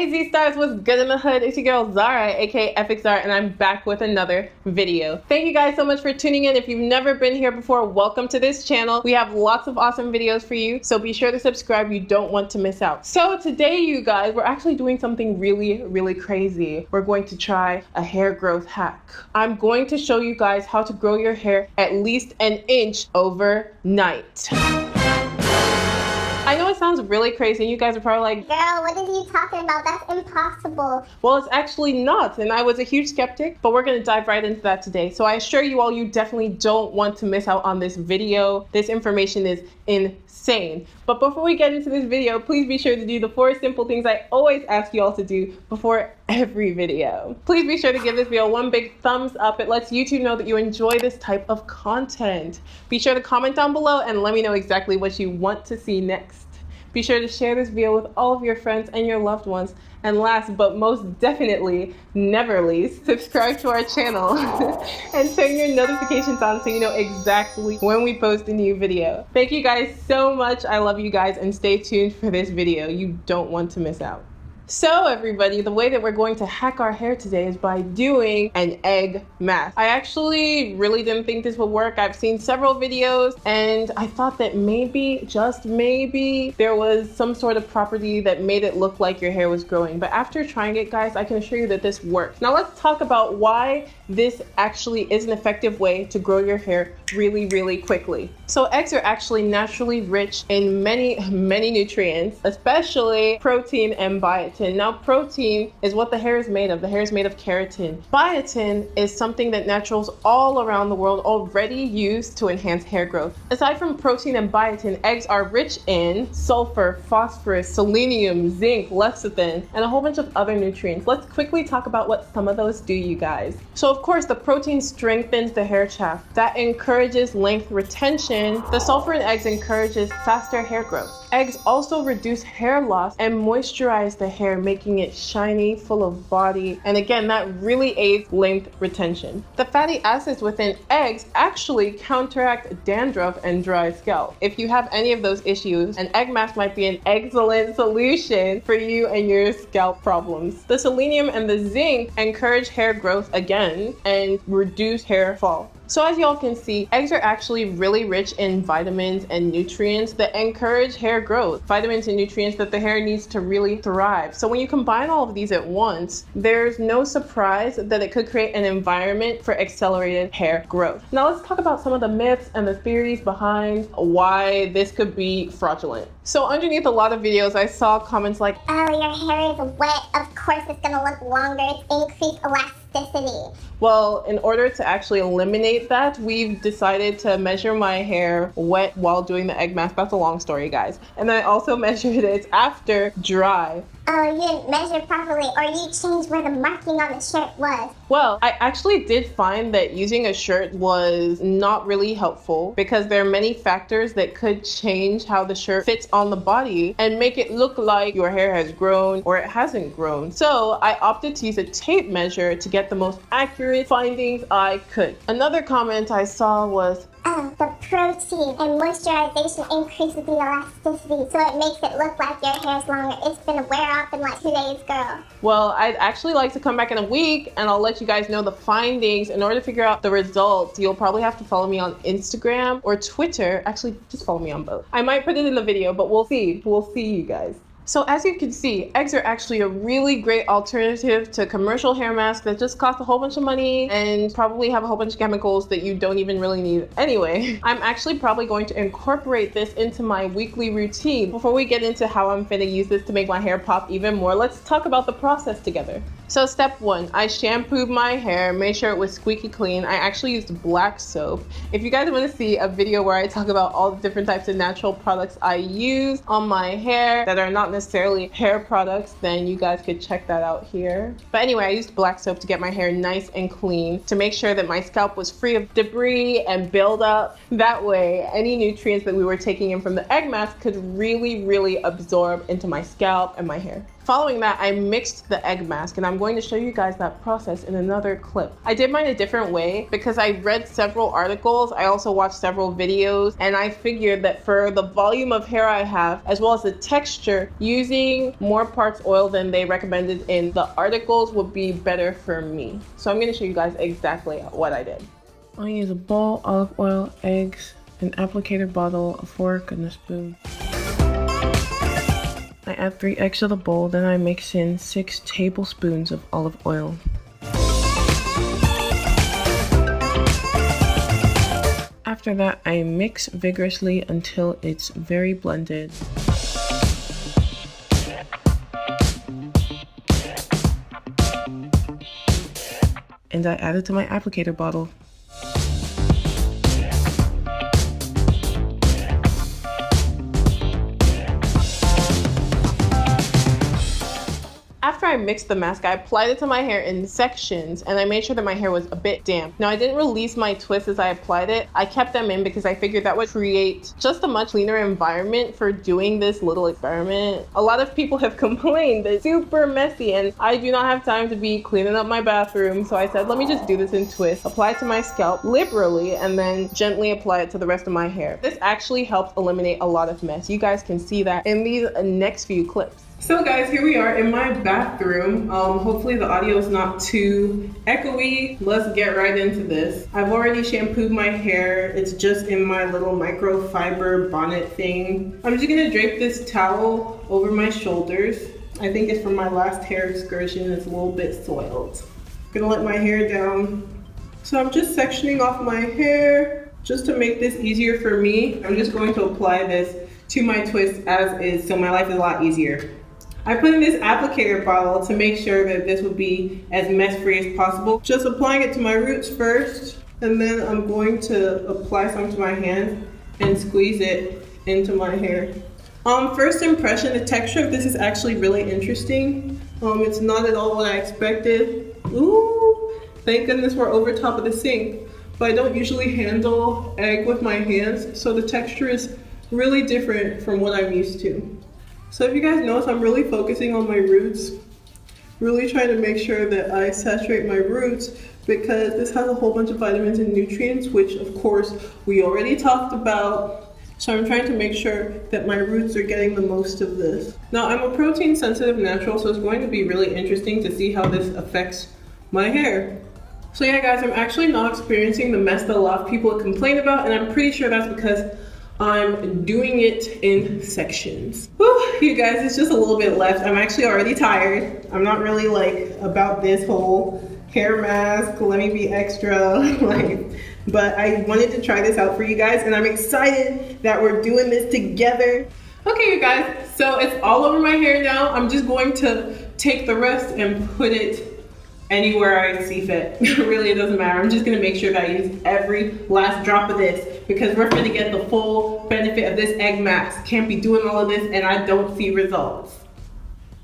Hey Z-Stars, what's good in the hood? It's your girl Zara, aka Epic Zara, and I'm back with another video. Thank you guys so much for tuning in. If you've never been here before, welcome to this channel. We have lots of awesome videos for you, so be sure to subscribe. You don't want to miss out. So today, you guys, we're actually doing something really crazy. We're going to try a hair growth hack. I'm going to show you guys how to grow your hair at least an inch overnight. I know it sounds really crazy, and you guys are probably like, girl, what are you talking about? That's impossible. Well, it's actually not, and I was a huge skeptic, but we're going to dive right into that today. So I assure you all, you definitely don't want to miss out on this video. This information is insane. But before we get into this video, please be sure to do the 4 simple things I always ask you all to do before every video. Please be sure to give this video one big thumbs up. It lets YouTube know that you enjoy this type of content. Be sure to comment down below and let me know exactly what you want to see next. Be sure to share this video with all of your friends and your loved ones. And last but most definitely, never least, subscribe to our channel and turn your notifications on so you know exactly when we post a new video. Thank you guys so much. I love you guys, and stay tuned for this video. You don't want to miss out. So everybody, the way that we're going to hack our hair today is by doing an egg mask. I actually really didn't think this would work. I've seen several videos and I thought that maybe, just maybe, there was some sort of property that made it look like your hair was growing. But after trying it, guys, I can assure you that this works. Now let's talk about why this actually is an effective way to grow your hair really quickly. So eggs are actually naturally rich in many nutrients, especially protein and biotin. Now protein is what the hair is made of. The hair is made of keratin. Biotin is something that naturals all around the world already use to enhance hair growth. Aside from protein and biotin, eggs are rich in sulfur, phosphorus, selenium, zinc, lecithin, and a whole bunch of other nutrients. Let's quickly talk about what some of those do, you guys. So of course, the protein strengthens the hair shaft. That encourages length retention. The sulfur in eggs encourages faster hair growth. Eggs also reduce hair loss and moisturize the hair, making it shiny, full of body. And again, that really aids length retention. The fatty acids within eggs actually counteract dandruff and dry scalp. If you have any of those issues, an egg mask might be an excellent solution for you and your scalp problems. The selenium and the zinc encourage hair growth again and reduce hair fall. So as y'all can see, eggs are actually really rich in vitamins and nutrients that encourage hair growth. Vitamins and nutrients that the hair needs to really thrive. So when you combine all of these at once, there's no surprise that it could create an environment for accelerated hair growth. Now let's talk about some of the myths and the theories behind why this could be fraudulent. So underneath a lot of videos, I saw comments like, oh, your hair is wet. Of course it's gonna look longer. It's increased elasticity. Well, in order to actually eliminate that, we've decided to measure my hair wet while doing the egg mask. That's a long story, guys. And I also measured it after dry. Oh, you didn't measure properly, or you changed where the marking on the shirt was. Well, I actually did find that using a shirt was not really helpful because there are many factors that could change how the shirt fits on the body and make it look like your hair has grown or it hasn't grown. So I opted to use a tape measure to get the most accurate findings I could. Another comment I saw was, oh, the protein and moisturization increases the elasticity, so it makes it look like your hair's longer. It's gonna wear off in like 2 days, girl. Well, I'd actually like to come back in a week and I'll let you guys know the findings. In order to figure out the results, you'll probably have to follow me on Instagram or Twitter. Actually, just follow me on both. I might put it in the video, but we'll see. We'll see, you guys. So as you can see, eggs are actually a really great alternative to commercial hair masks that just cost a whole bunch of money and probably have a whole bunch of chemicals that you don't even really need anyway. I'm actually probably going to incorporate this into my weekly routine. Before we get into how I'm finna use this to make my hair pop even more, let's talk about the process together. So step 1, I shampooed my hair, made sure it was squeaky clean. I actually used black soap. If you guys want to see a video where I talk about all the different types of natural products I use on my hair that are not necessarily hair products, then you guys could check that out here. But anyway, I used black soap to get my hair nice and clean to make sure that my scalp was free of debris and buildup. That way, any nutrients that we were taking in from the egg mask could really absorb into my scalp and my hair. Following that, I mixed the egg mask, and I'm going to show you guys that process in another clip. I did mine a different way because I read several articles. I also watched several videos, and I figured that for the volume of hair I have, as well as the texture, using more parts oil than they recommended in the articles would be better for me. So I'm going to show you guys exactly what I did. I'll use a bowl, olive oil, eggs, an applicator bottle, a fork, and a spoon. I add 3 eggs to the bowl, then I mix in 6 tablespoons of olive oil. After that, I mix vigorously until it's very blended. And I add it to my applicator bottle. After I mixed the mask, I applied it to my hair in sections, and I made sure that my hair was a bit damp. Now, I didn't release my twists as I applied it. I kept them in because I figured that would create just a much cleaner environment for doing this little experiment. A lot of people have complained that it's super messy, and I do not have time to be cleaning up my bathroom, so I said, let me just do this in twists, apply it to my scalp liberally, and then gently apply it to the rest of my hair. This actually helped eliminate a lot of mess. You guys can see that in these next few clips. So guys, here we are in my bathroom. Hopefully the audio is not too echoey. Let's get right into this. I've already shampooed my hair. It's just in my little microfiber bonnet thing. I'm just gonna drape this towel over my shoulders. I think it's from my last hair excursion. It's a little bit soiled. Gonna let my hair down. So I'm just sectioning off my hair just to make this easier for me. I'm just going to apply this to my twist as is, so my life is a lot easier. I put in this applicator bottle to make sure that this would be as mess-free as possible. Just applying it to my roots first, and then I'm going to apply some to my hand and squeeze it into my hair. First impression, the texture of this is actually really interesting. It's not at all what I expected. Ooh, thank goodness we're over top of the sink. But I don't usually handle egg with my hands, so the texture is really different from what I'm used to. So if you guys notice, I'm really focusing on my roots, really trying to make sure that I saturate my roots because this has a whole bunch of vitamins and nutrients, which of course we already talked about. So I'm trying to make sure that my roots are getting the most of this. Now I'm a protein sensitive natural, so it's going to be really interesting to see how this affects my hair. So yeah guys, I'm actually not experiencing the mess that a lot of people complain about, and I'm pretty sure that's because I'm doing it in sections. Whew, you guys, it's just a little bit left. I'm actually already tired. I'm not really like about this whole hair mask, let me be extra, but I wanted to try this out for you guys, and I'm excited that we're doing this together. Okay, you guys, so it's all over my hair now. I'm just going to take the rest and put it anywhere I see fit. Really, it doesn't matter. I'm just gonna make sure that I use every last drop of this because we're gonna get the full benefit of this egg mask. Can't be doing all of this and I don't see results.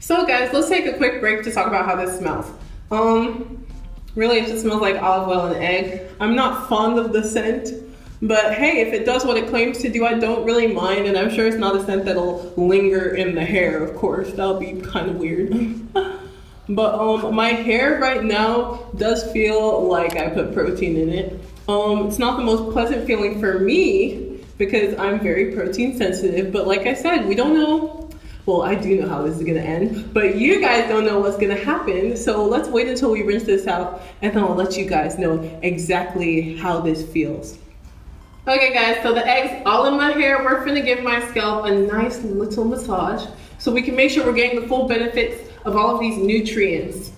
So guys, let's take a quick break to talk about how this smells. Really, it just smells like olive oil and egg. I'm not fond of the scent, but hey, if it does what it claims to do, I don't really mind, and I'm sure it's not a scent that'll linger in the hair, of course. That'll be kind of weird. But my hair right now does feel like I put protein in it. It's not the most pleasant feeling for me because I'm very protein sensitive, but like I said, we don't know. Well, I do know how this is gonna end, but you guys don't know what's gonna happen. So let's wait until we rinse this out, and then I'll let you guys know exactly how this feels. Okay guys, so the egg's all in my hair. We're gonna give my scalp a nice little massage so we can make sure we're getting the full benefits of all of these nutrients.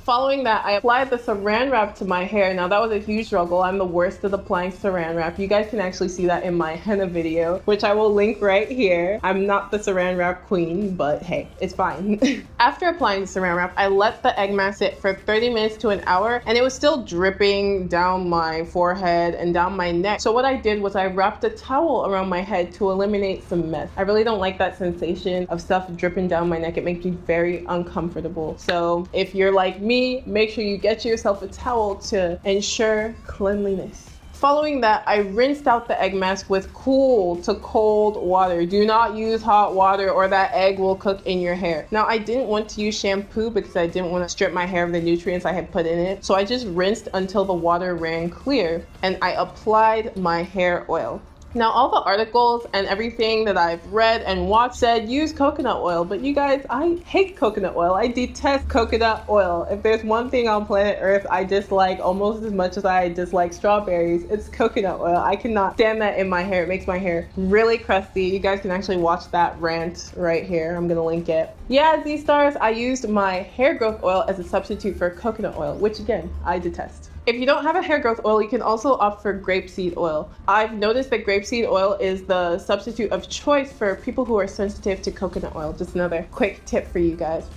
Following that, I applied the saran wrap to my hair. Now that was a huge struggle. I'm the worst at applying saran wrap. You guys can actually see that in my henna video, which I will link right here. I'm not the saran wrap queen, but hey, it's fine. After applying the saran wrap, I let the egg mask sit for 30 minutes to an hour, and it was still dripping down my forehead and down my neck. So what I did was I wrapped a towel around my head to eliminate some mess. I really don't like that sensation of stuff dripping down my neck. It makes me very uncomfortable. So if you're like me, make sure you get yourself a towel to ensure cleanliness. Following that, I rinsed out the egg mask with cool to cold water. Do not use hot water or that egg will cook in your hair. Now, I didn't want to use shampoo because I didn't want to strip my hair of the nutrients I had put in it. So I just rinsed until the water ran clear and I applied my hair oil. Now, all the articles and everything that I've read and watched said use coconut oil, but you guys, I hate coconut oil. I detest coconut oil. If there's one thing on planet Earth I dislike almost as much as I dislike strawberries, it's coconut oil. I cannot stand that in my hair. It makes my hair really crusty. You guys can actually watch that rant right here. I'm gonna link it. Yeah, Z-Stars, I used my hair growth oil as a substitute for coconut oil, which again, I detest. If you don't have a hair growth oil, you can also opt for grapeseed oil. I've noticed that grapeseed oil is the substitute of choice for people who are sensitive to coconut oil. Just another quick tip for you guys.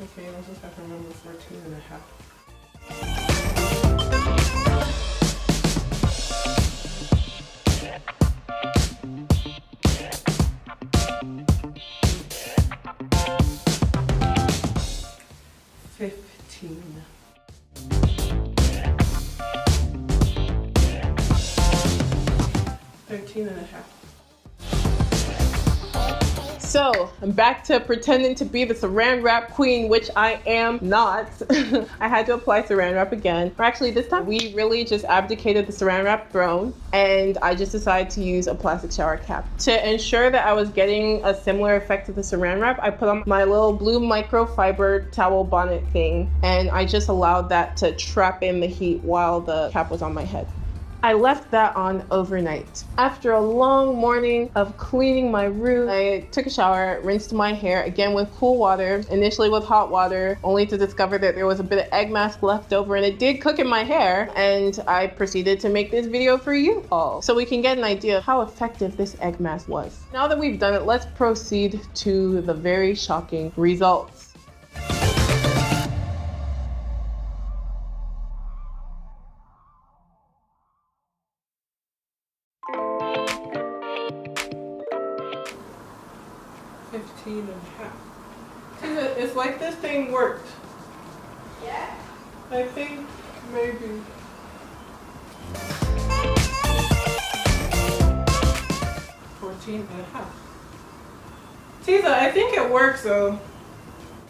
Okay, I just have to remember 14 and a half. Thirteen and a half. So I'm back to pretending to be the saran wrap queen, which I am not. I had to apply saran wrap again. Or actually this time we really just abdicated the saran wrap throne and I just decided to use a plastic shower cap. To ensure that I was getting a similar effect to the saran wrap, I put on my little blue microfiber towel bonnet thing and I just allowed that to trap in the heat while the cap was on my head. I left that on overnight. After a long morning of cleaning my room, I took a shower, rinsed my hair again with cool water, initially with hot water, only to discover that there was a bit of egg mask left over and it did cook in my hair. And I proceeded to make this video for you all so we can get an idea of how effective this egg mask was. Now that we've done it, let's proceed to the very shocking results. And a half. It's like this thing worked. Yeah. I think maybe. 14 and a half. Tiza, I think it works though.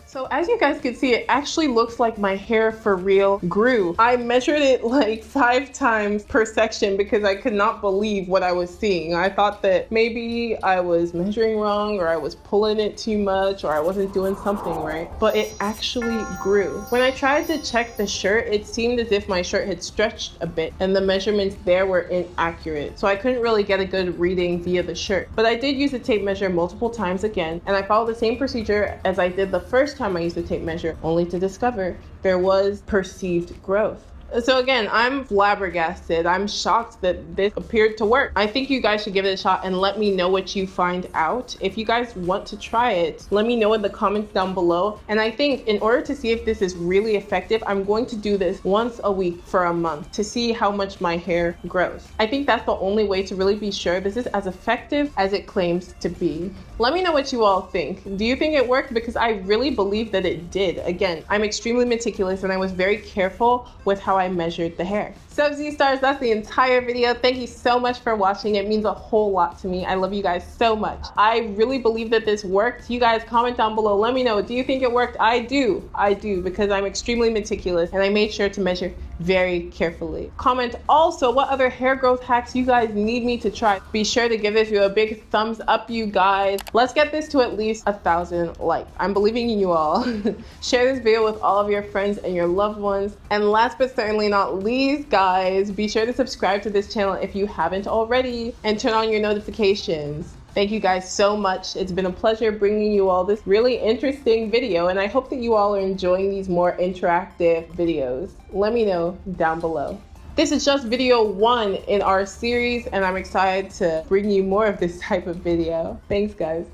So as you guys can see, it actually looks like my hair for real grew. I measured it like 5 times per section because I could not believe what I was seeing. I thought that maybe I was measuring wrong or I was pulling it too much or I wasn't doing something right, but it actually grew. When I tried to check the shirt, it seemed as if my shirt had stretched a bit and the measurements there were inaccurate. So I couldn't really get a good reading via the shirt. But I did use a tape measure multiple times again, and I followed the same procedure as I did the first time I used the tape measure, only to discover there was perceived growth. So again, I'm flabbergasted. I'm shocked that this appeared to work. I think you guys should give it a shot and let me know what you find out. If you guys want to try it, let me know in the comments down below. And I think in order to see if this is really effective, I'm going to do this once a week for a month to see how much my hair grows. I think that's the only way to really be sure this is as effective as it claims to be. Let me know what you all think. Do you think it worked? Because I really believe that it did. Again, I'm extremely meticulous and I was very careful with how I measured the hair. So Z-Stars, that's the entire video. Thank you so much for watching. It means a whole lot to me. I love you guys so much. I really believe that this worked. You guys comment down below. Let me know. Do you think it worked? I do because I'm extremely meticulous and I made sure to measure very carefully. Comment also what other hair growth hacks you guys need me to try. Be sure to give this video a big thumbs up, you guys. Let's get this to at least 1,000 likes. I'm believing in you all. Share this video with all of your friends and your loved ones. And last but certainly not least, guys, be sure to subscribe to this channel if you haven't already and turn on your notifications. Thank you guys so much. It's been a pleasure bringing you all this really interesting video, and I hope that you all are enjoying these more interactive videos. Let me know down below. This is just video 1 in our series, and I'm excited to bring you more of this type of video. Thanks, guys.